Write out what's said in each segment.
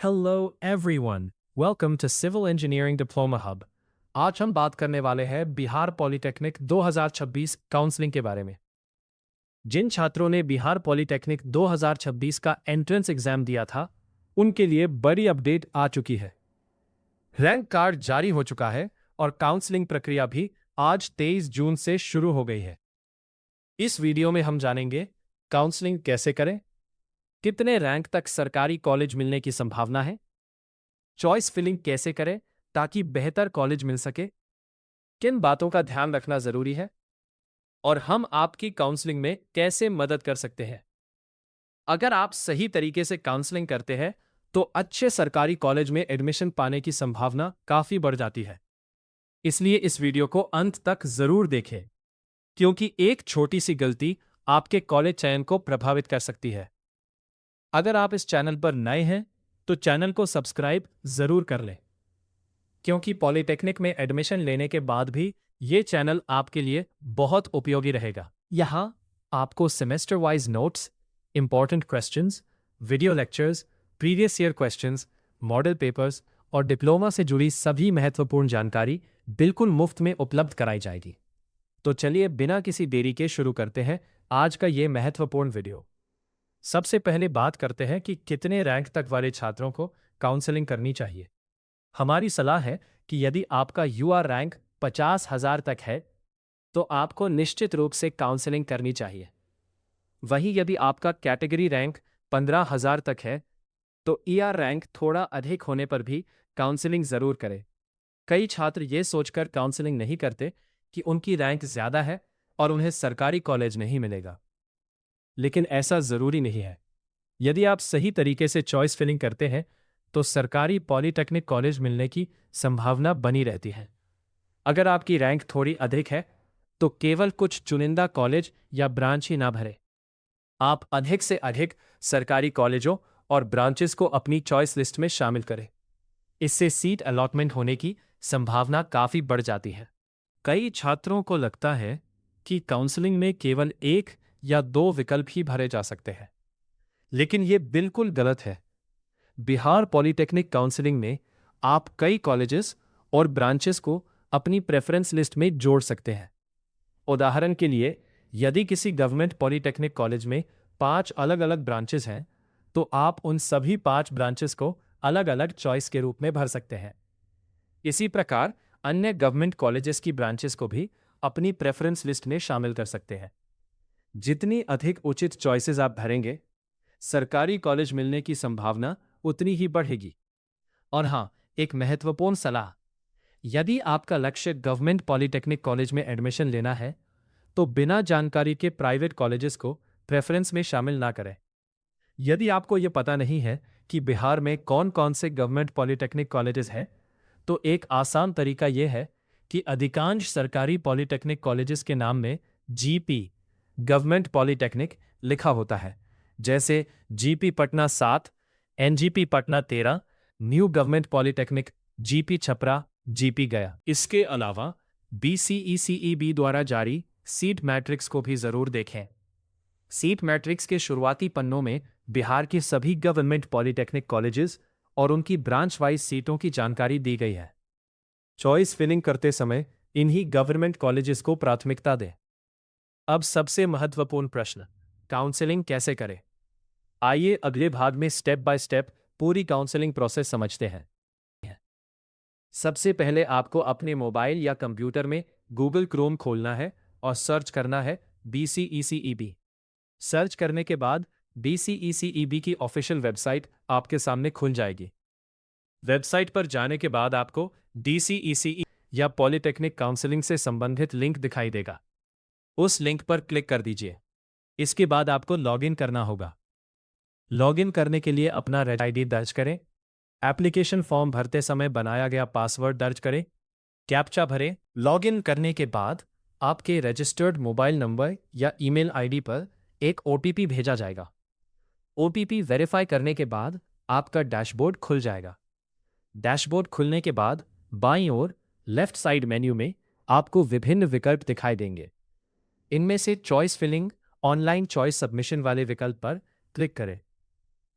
Hello everyone. Welcome to Civil Engineering Diploma Hub. आज हम बात करने वाले हैं बिहार पॉलिटेक्निक 2026 काउंसलिंग के बारे में। जिन छात्रों ने बिहार पॉलिटेक्निक 2026 का एंट्रेंस एग्जाम दिया था, उनके लिए बड़ी अपडेट आ चुकी है। रैंक कार्ड जारी हो चुका है और काउंसलिंग प्रक्रिया भी आज 23 जून से शुरू हो गई है। इस वीडियो में हम जानेंगे काउंसलिंग कैसे करें, कितने रैंक तक सरकारी कॉलेज मिलने की संभावना है, चॉइस फिलिंग कैसे करें ताकि बेहतर कॉलेज मिल सके, किन बातों का ध्यान रखना जरूरी है और हम आपकी काउंसलिंग में कैसे मदद कर सकते हैं। अगर आप सही तरीके से काउंसलिंग करते हैं तो अच्छे सरकारी कॉलेज में एडमिशन पाने की संभावना काफी बढ़ जाती है। इसलिए इस वीडियो को अंत तक जरूर देखें, क्योंकि एक छोटी सी गलती आपके कॉलेज चयन को प्रभावित कर सकती है। अगर आप इस चैनल पर नए हैं तो चैनल को सब्सक्राइब जरूर कर लें, क्योंकि पॉलिटेक्निक में एडमिशन लेने के बाद भी ये चैनल आपके लिए बहुत उपयोगी रहेगा। यहाँ आपको semester wise notes, important questions, video lectures, previous year questions, model papers और डिप्लोमा से जुड़ी सभी महत्वपूर्ण जानकारी बिल्कुल मुफ्त में उपलब्ध कराई जाएगी। तो चलिए बिना किसी देरी के शुरू करते हैं आज का ये महत्वपूर्ण वीडियो। सबसे पहले बात करते हैं कि कितने रैंक तक वाले छात्रों को काउंसलिंग करनी चाहिए। हमारी सलाह है कि यदि आपका यूआर रैंक 50,000 तक है तो आपको निश्चित रूप से काउंसलिंग करनी चाहिए। वहीं यदि आपका कैटेगरी रैंक 15,000 तक है तो ईआर रैंक थोड़ा अधिक होने पर भी काउंसलिंग जरूर करें। कई छात्र ये सोचकर काउंसलिंग नहीं करते कि उनकी रैंक ज्यादा है और उन्हें सरकारी कॉलेज नहीं मिलेगा, लेकिन ऐसा जरूरी नहीं है। यदि आप सही तरीके से चॉइस फिलिंग करते हैं तो सरकारी पॉलिटेक्निक कॉलेज मिलने की संभावना बनी रहती है। अगर आपकी रैंक थोड़ी अधिक है तो केवल कुछ चुनिंदा कॉलेज या ब्रांच ही ना भरें। आप अधिक से अधिक सरकारी कॉलेजों और ब्रांचेस को अपनी चॉइस लिस्ट में शामिल करें। इससे सीट अलॉटमेंट होने की संभावना काफी बढ़ जाती है। कई छात्रों को लगता है कि काउंसलिंग में केवल एक या दो विकल्प ही भरे जा सकते हैं, लेकिन यह बिल्कुल गलत है। बिहार पॉलिटेक्निक काउंसलिंग में आप कई कॉलेजेस और ब्रांचेस को अपनी प्रेफरेंस लिस्ट में जोड़ सकते हैं। उदाहरण के लिए, यदि किसी गवर्नमेंट पॉलिटेक्निक कॉलेज में 5 अलग अलग ब्रांचेस हैं तो आप उन सभी 5 ब्रांचेस को अलग अलग चॉइस के रूप में भर सकते हैं। इसी प्रकार अन्य गवर्नमेंट कॉलेजेस की ब्रांचेस को भी अपनी प्रेफरेंस लिस्ट में शामिल कर सकते हैं। जितनी अधिक उचित चॉइसेस आप भरेंगे, सरकारी कॉलेज मिलने की संभावना उतनी ही बढ़ेगी। और हाँ, एक महत्वपूर्ण सलाह, यदि आपका लक्ष्य गवर्नमेंट पॉलिटेक्निक कॉलेज में एडमिशन लेना है तो बिना जानकारी के प्राइवेट कॉलेजेस को प्रेफरेंस में शामिल ना करें। यदि आपको यह पता नहीं है कि बिहार में कौन कौन से गवर्नमेंट पॉलिटेक्निक कॉलेजेस हैं, तो एक आसान तरीका यह है कि अधिकांश सरकारी पॉलिटेक्निक कॉलेजेस के नाम में जीपी, गवर्नमेंट पॉलिटेक्निक, लिखा होता है, जैसे GP Patna 7, NGP Patna 13, new government polytechnic, GP Chhapra, GP गया। इसके अलावा बीसीईसीईबी द्वारा जारी सीट मैट्रिक्स को भी जरूर देखें। सीट मैट्रिक्स के शुरुआती पन्नों में बिहार के सभी गवर्नमेंट पॉलिटेक्निक कॉलेजेस और उनकी ब्रांच वाइज सीटों की जानकारी दी गई है। चॉइस फिलिंग करते समय इन्हीं गवर्नमेंट कॉलेजेस को प्राथमिकता दें। अब सबसे महत्वपूर्ण प्रश्न, काउंसलिंग कैसे करें? आइए अगले भाग में स्टेप बाय स्टेप पूरी काउंसलिंग प्रोसेस समझते हैं। सबसे पहले आपको अपने मोबाइल या कंप्यूटर में गूगल क्रोम खोलना है और सर्च करना है बीसीईसीईबी। सर्च करने के बाद बीसीईसीईबी की ऑफिशियल वेबसाइट आपके सामने खुल जाएगी। वेबसाइट पर जाने के बाद आपको डीसीईसीई या पॉलिटेक्निक काउंसलिंग से संबंधित लिंक दिखाई देगा। उस लिंक पर क्लिक कर दीजिए। इसके बाद आपको लॉगिन करना होगा। लॉगिन करने के लिए अपना रेड आईडी दर्ज करें, एप्लीकेशन फॉर्म भरते समय बनाया गया पासवर्ड दर्ज करें, कैप्चा भरें। लॉगिन करने के बाद आपके रजिस्टर्ड मोबाइल नंबर या ईमेल आईडी पर एक ओटीपी भेजा जाएगा। ओटीपी वेरीफाई करने के बाद आपका डैशबोर्ड खुल जाएगा। डैशबोर्ड खुलने के बाद बाईं ओर लेफ्ट साइड मेन्यू में आपको विभिन्न विकल्प दिखाई देंगे। इनमें से choice filling, online choice submission वाले विकल्प पर क्लिक करें।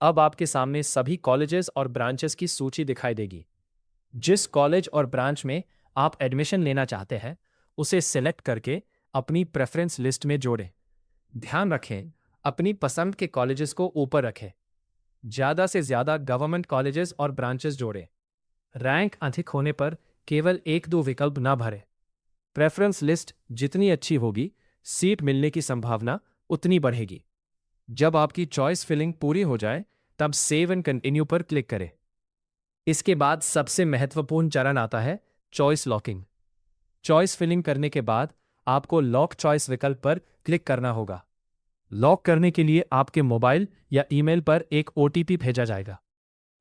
अब आपके सामने सभी कॉलेजेस और ब्रांचेस की सूची दिखाई देगी। जिस कॉलेज और ब्रांच में आप एडमिशन लेना चाहते हैं, उसे सिलेक्ट करके अपनी प्रेफरेंस लिस्ट में जोड़ें। ध्यान रखें, अपनी पसंद के कॉलेजेस को ऊपर रखें। ज़्यादा से ज़्यादा गवर्नमेंट कॉलेजेस और ब्रांचेस जोड़ें। रैंक अधिक होने पर केवल एक दो विकल्प ना भरें। प्रेफरेंस लिस्ट जितनी अच्छी होगी, सीट मिलने की संभावना उतनी बढ़ेगी। जब आपकी चॉइस फिलिंग पूरी हो जाए, तब सेव एंड कंटिन्यू पर क्लिक करें। इसके बाद सबसे महत्वपूर्ण चरण आता है चॉइस लॉकिंग। चॉइस फिलिंग करने के बाद आपको लॉक चॉइस विकल्प पर क्लिक करना होगा। लॉक करने के लिए आपके मोबाइल या ईमेल पर एक ओटीपी भेजा जाएगा।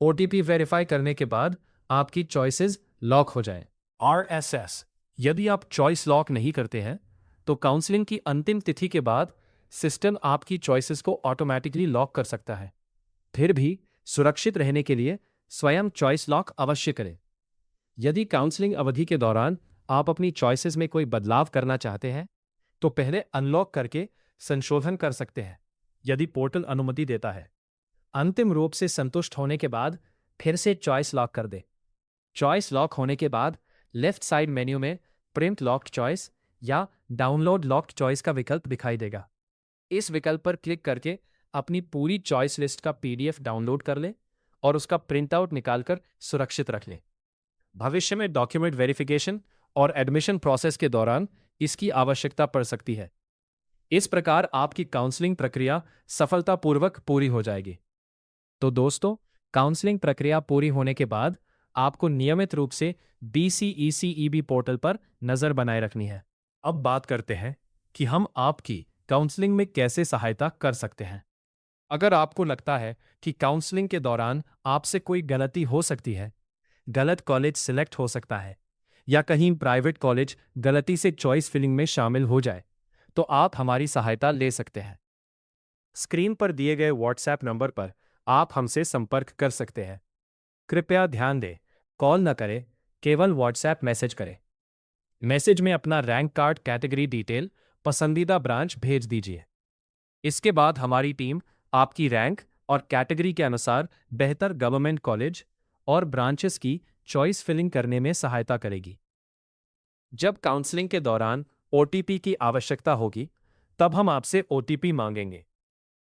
ओटीपी वेरीफाई करने के बाद आपकी चॉइसेस लॉक हो जाएं। RSS, यदि आप चॉइस लॉक नहीं करते हैं, तो काउंसलिंग की अंतिम तिथि के बाद सिस्टम आपकी चॉइसेस को ऑटोमैटिकली लॉक कर सकता है। फिर भी सुरक्षित रहने के लिए स्वयं चॉइस लॉक अवश्य करें। यदि काउंसलिंग अवधि के दौरान आप अपनी चॉइसेस में कोई बदलाव करना चाहते हैं, तो पहले अनलॉक करके संशोधन कर सकते हैं, यदि पोर्टल अनुमति देता है। अंतिम रूप से संतुष्ट होने के बाद फिर से चॉइस लॉक कर दें। चॉइस लॉक होने के बाद लेफ्ट साइड मेन्यू में प्रिंट लॉक्ड चॉइस या डाउनलोड लॉक्ड चॉइस का विकल्प दिखाई देगा। इस विकल्प पर क्लिक करके अपनी पूरी चॉइस लिस्ट का PDF डाउनलोड कर लें और उसका प्रिंट आउट निकालकर सुरक्षित रख लें। भविष्य में डॉक्यूमेंट वेरिफिकेशन और एडमिशन प्रोसेस के दौरान इसकी आवश्यकता पड़ सकती है। इस प्रकार आपकी काउंसलिंग प्रक्रिया सफलतापूर्वक पूरी हो जाएगी। तो दोस्तों, काउंसलिंग प्रक्रिया पूरी होने के बाद आपको नियमित रूप से BCECEB पोर्टल पर नजर बनाए रखनी है। अब बात करते हैं कि हम आपकी काउंसलिंग में कैसे सहायता कर सकते हैं। अगर आपको लगता है कि काउंसलिंग के दौरान आपसे कोई गलती हो सकती है, गलत कॉलेज सिलेक्ट हो सकता है, या कहीं प्राइवेट कॉलेज गलती से चॉइस फिलिंग में शामिल हो जाए, तो आप हमारी सहायता ले सकते हैं। स्क्रीन पर दिए गए व्हाट्सएप नंबर पर आप हमसे संपर्क कर सकते हैं। कृपया ध्यान दें, कॉल न करें, केवल व्हाट्सएप मैसेज करें। मैसेज में अपना रैंक कार्ड कैटेगरी डिटेल, पसंदीदा ब्रांच भेज दीजिए। इसके बाद हमारी टीम आपकी रैंक और कैटेगरी के अनुसार बेहतर गवर्नमेंट कॉलेज और ब्रांचेस की चॉइस फिलिंग करने में सहायता करेगी। जब काउंसलिंग के दौरान OTP की आवश्यकता होगी, तब हम आपसे OTP मांगेंगे।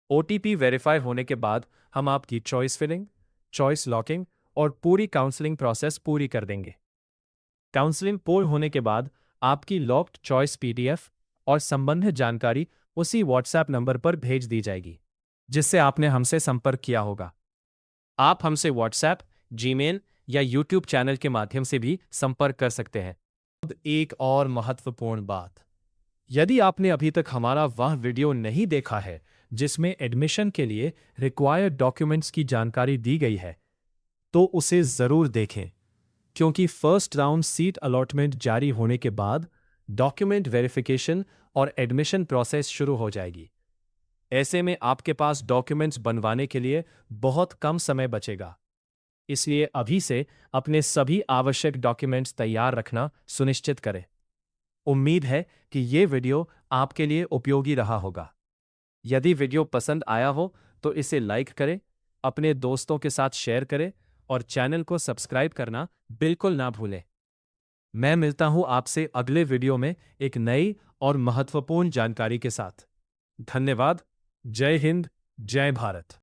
OTP वेरीफाई होने के बाद हम आपकी चॉइस फिलिंग, चॉइस लॉकिंग और पूरी काउंसलिंग प्रोसेस पूरी कर देंगे। काउंसलिंग पूर्ण होने के बाद आपकी लॉक्ड चॉइस PDF और संबंधित जानकारी उसी व्हाट्सएप नंबर पर भेज दी जाएगी जिससे आपने हमसे संपर्क किया होगा। आप हमसे व्हाट्सएप, जीमेल या YouTube चैनल के माध्यम से भी संपर्क कर सकते हैं। अब एक और महत्वपूर्ण बात, यदि आपने अभी तक हमारा वह वीडियो नहीं देखा है जिसमें एडमिशन के लिए रिक्वायर्ड डॉक्यूमेंट्स की जानकारी दी गई है, तो उसे ज़रूर देखें, क्योंकि फर्स्ट राउंड सीट अलॉटमेंट जारी होने के बाद डॉक्यूमेंट वेरिफिकेशन और एडमिशन प्रोसेस शुरू हो जाएगी। ऐसे में आपके पास डॉक्यूमेंट्स बनवाने के लिए बहुत कम समय बचेगा। इसलिए अभी से अपने सभी आवश्यक डॉक्यूमेंट्स तैयार रखना सुनिश्चित करें। उम्मीद है कि ये वीडियो आपके लिए उपयोगी रहा होगा। यदि वीडियो पसंद आया हो तो इसे लाइक करें, अपने दोस्तों के साथ शेयर करें और चैनल को सब्सक्राइब करना बिल्कुल ना भूलें। मैं मिलता हूं आपसे अगले वीडियो में एक नई और महत्वपूर्ण जानकारी के साथ। धन्यवाद। जय हिंद, जय भारत।